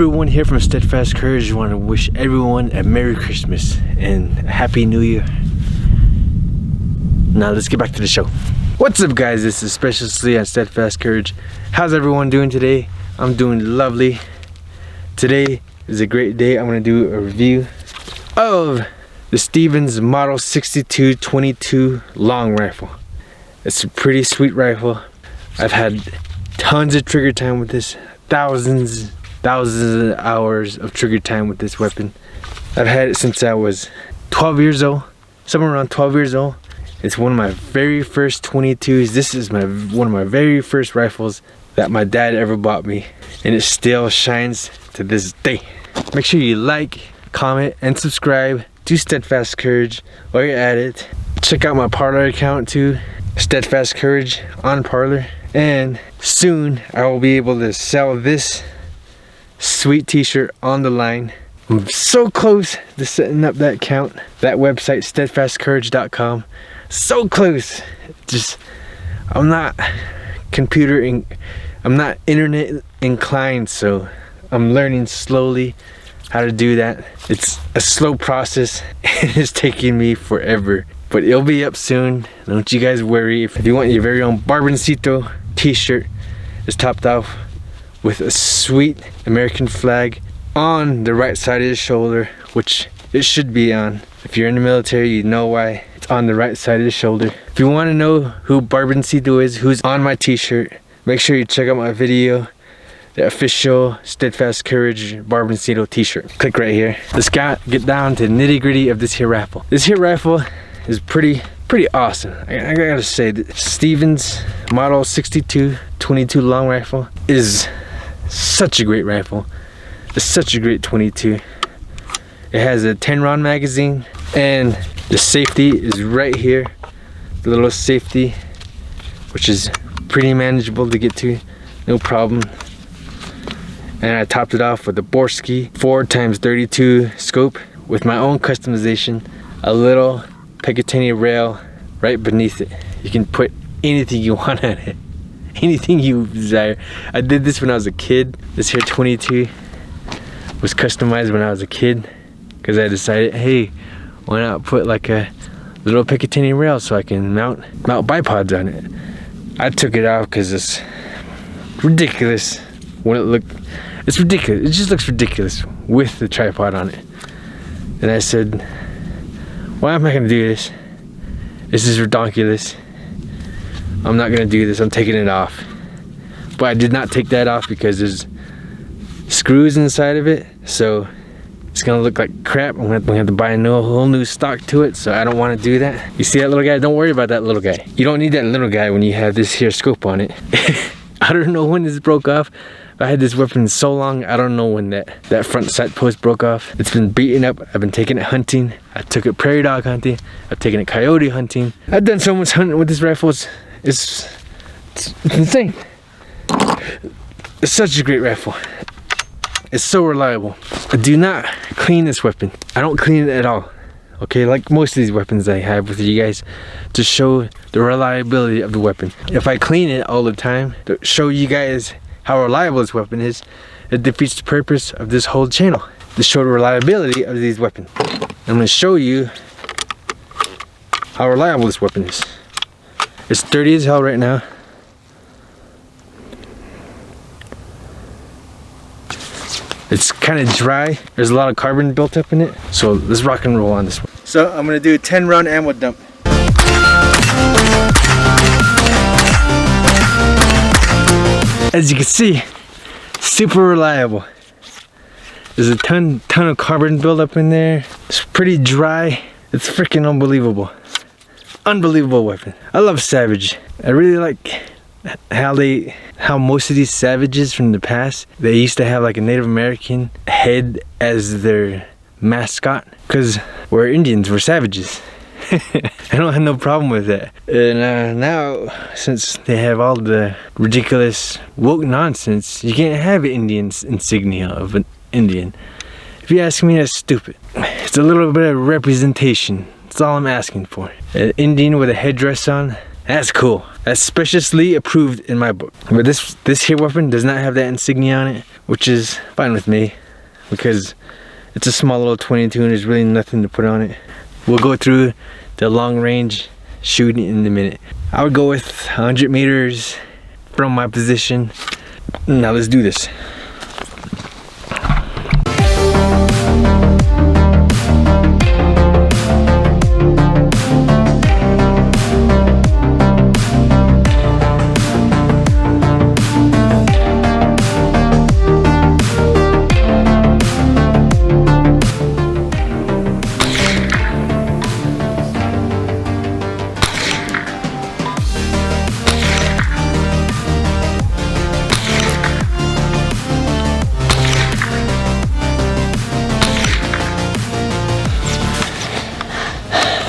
everyone here from Steadfast Courage. I want to wish everyone a Merry Christmas and a Happy New Year. Now let's get back to the show. What's up guys, this is Special Slee on Steadfast Courage. How's everyone doing today? I'm doing lovely. Today is a great day. I'm going to do a review of the Stevens Model 62-22 long rifle. It's a pretty sweet rifle. I've had tons of trigger time with this, thousands of hours of trigger time with this weapon. I've had it since I was 12 years old, somewhere around 12 years old. It's one of my very first 22s. This is one of my very first rifles that my dad ever bought me, and it still shines to this day. Make sure you like, comment, and subscribe to Steadfast Courage while you're at it. Check out my Parler account too, Steadfast Courage on Parler. And soon I will be able to sell this sweet t-shirt on the line. I'm so close to setting up that account, that website, steadfastcourage.com. So close. Just, I'm not internet inclined, so I'm learning slowly how to do that. It's a slow process. It's taking me forever, but it'll be up soon. Don't you guys worry. If you want your very own Barboncito t-shirt, it's topped off with a sweet American flag on the right side of the shoulder, which it should be on. If you're in the military, you know why it's on the right side of the shoulder. If you want to know who Barboncito is, who's on my t-shirt, make sure you check out my video, the official Steadfast Courage Barboncito t-shirt. Click right here. Let's get down to the nitty-gritty of this here rifle. This here rifle is pretty awesome. I gotta say that Stevens Model 62-22 long rifle is such a great rifle. It's such a great 22. It has a 10 round magazine, and the safety is right here. The little safety, which is pretty manageable to get to, no problem. And I topped it off with a Borsky 4x32 scope with my own customization, a little Picatinny rail right beneath it. You can put anything you want on it, anything you desire. I did this when I was a kid. This here 22 was customized when I was a kid, because I decided, hey, why not put like a little Picatinny rail so I can mount bipods on it. I took it off because it's ridiculous when it looked. It's ridiculous. It just looks ridiculous with the tripod on it. And I said, why am I gonna do this? This is ridiculous. I'm not gonna do this. I'm taking it off. But I did not take that off because there's screws inside of it, so it's gonna look like crap. I'm gonna have to buy a whole new stock to it, so I don't want to do that. You see that little guy? Don't worry about that little guy. You don't need that little guy when you have this here scope on it. I don't know when this broke off. I had this weapon so long, I don't know when that front sight post broke off. It's been beaten up. I've been taking it hunting. I took it prairie dog hunting. I've taken it coyote hunting. I've done so much hunting with this rifle. It's insane. It's such a great rifle. It's so reliable. I do not clean this weapon. I don't clean it at all. Okay, like most of these weapons I have with you guys, to show the reliability of the weapon. If I clean it all the time to show you guys how reliable this weapon is, it defeats the purpose of this whole channel, to show the reliability of these weapons. I'm gonna show you how reliable this weapon is. It's dirty as hell right now. It's kind of dry. There's a lot of carbon built up in it. So let's rock and roll on this one. So I'm gonna do a 10 round ammo dump. As you can see, super reliable. There's a ton of carbon buildup in there. It's pretty dry. It's freaking unbelievable. Unbelievable weapon. I love Savage. I really like how most of these savages from the past, they used to have like a Native American head as their mascot, because we're Indians, we're savages. I don't have no problem with that. And now, since they have all the ridiculous woke nonsense, you can't have Indian's insignia of an Indian. If you ask me, that's stupid. It's a little bit of representation. That's all I'm asking for. An Indian with a headdress on, That's cool. That's speciously approved in my book. But this here weapon does not have that insignia on it, which is fine with me because it's a small little 22 and there's really nothing to put on it. We'll go through the long range shooting in a minute. I would go with 100 meters from my position. Now let's do this.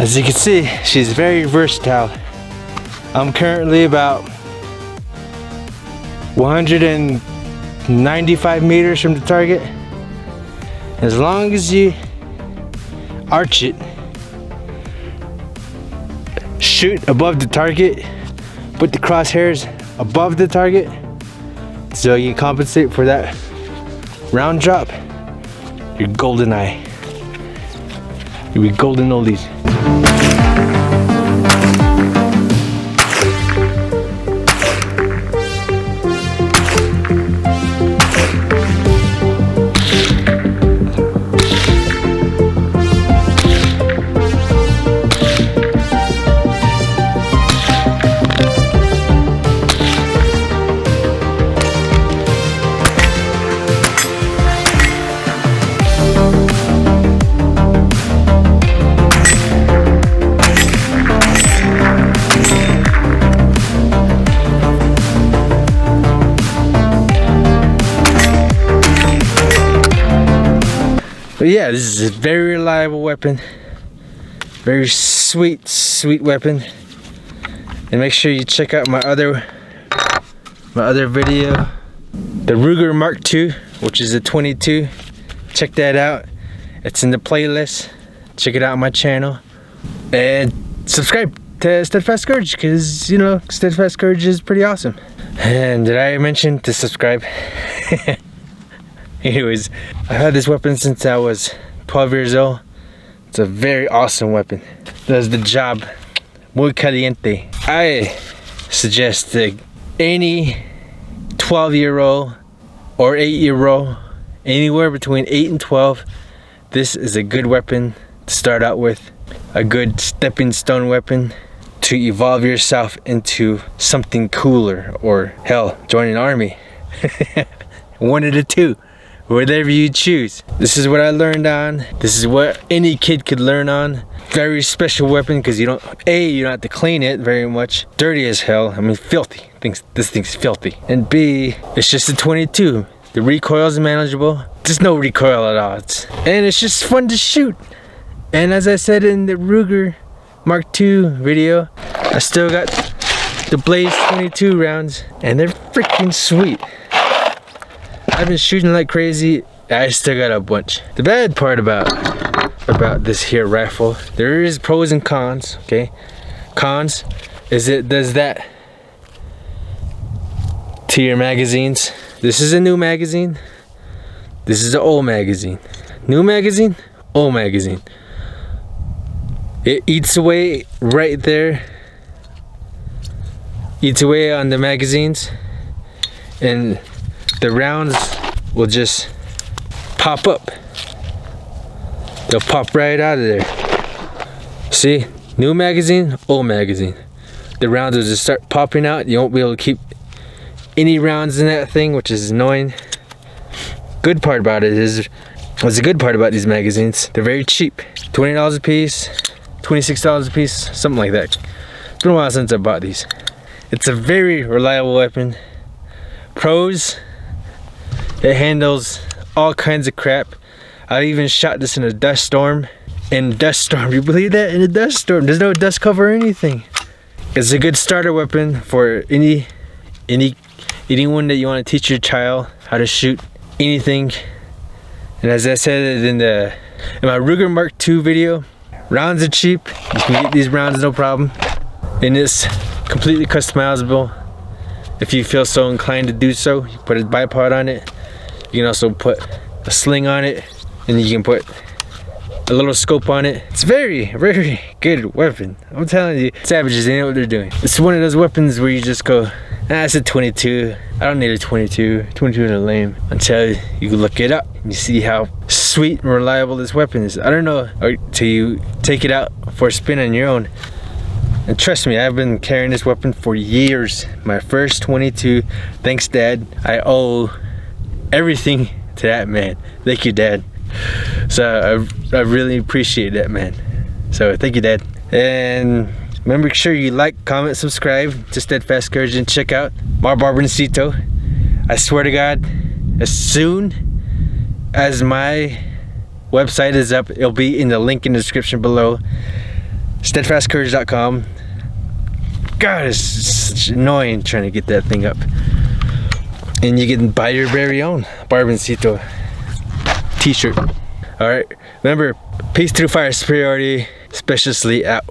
As you can see, she's very versatile. I'm currently about 195 meters from the target. As long as you arch it, shoot above the target, put the crosshairs above the target so you compensate for that round drop, you're golden eye. You'll be golden oldies. But yeah, this is a very reliable weapon. Very sweet weapon. And make sure you check out my other video. The Ruger Mark II, which is a 22. Check that out. It's in the playlist. Check it out on my channel. And subscribe to Steadfast Courage, because, you know, Steadfast Courage is pretty awesome. And did I mention to subscribe? Anyways, I've had this weapon since I was 12 years old. It's a very awesome weapon. Does the job muy caliente. I suggest that any 12-year-old or 8-year-old, anywhere between 8 and 12, this is a good weapon to start out with. A good stepping stone weapon to evolve yourself into something cooler, or hell, join an army. One of the two. Whatever you choose. This is what I learned on. This is what any kid could learn on. Very special weapon because you don't have to clean it very much. Dirty as hell. I mean, filthy. This thing's filthy. And B, it's just a 22. The recoil is manageable. There's no recoil at all. And it's just fun to shoot. And as I said in the Ruger Mark II video, I still got the Blaze 22 rounds, and they're freaking sweet. I've been shooting like crazy. I still got a bunch. The bad part about this here rifle, there is pros and cons, okay? Cons is it does that to your magazines. This is a new magazine. This is an old magazine. New magazine, old magazine. It eats away right there. Eats away on the magazines, and the rounds will just pop up. They'll pop right out of there. See, new magazine, old magazine. The rounds will just start popping out. You won't be able to keep any rounds in that thing, which is annoying. Good part about it is, what's the good part about these magazines? They're very cheap. $20 a piece, $26 a piece, something like that. It's been a while since I bought these. It's a very reliable weapon. Pros, it handles all kinds of crap. I even shot this in a dust storm. In a dust storm, you believe that? In a dust storm, there's no dust cover or anything. It's a good starter weapon for anyone that you want to teach your child how to shoot anything. And as I said in my Ruger Mark II video, rounds are cheap. You can get these rounds no problem. In this completely customizable. If you feel so inclined to do so, you put a bipod on it. You can also put a sling on it, and you can put a little scope on it. It's very, very good weapon. I'm telling you, savages, they know what they're doing. It's one of those weapons where you just go, it's a 22. I don't need a 22. 22 is lame. Until you look it up and you see how sweet and reliable this weapon is. I don't know till you take it out for a spin on your own. And trust me, I've been carrying this weapon for years. My first 22. Thanks, Dad. I owe everything to that man. Thank you, Dad. So I really appreciate that, man. So thank you, Dad. And make sure you like, comment, subscribe to Steadfast Courage, and check out my Barbercito. I swear to God, as soon as my website is up, it'll be in the link in the description below. steadfastcourage.com. God, it's annoying trying to get that thing up. And you can buy your very own Barbercito t-shirt. Alright, remember, peace through fire superiority, specialistly out.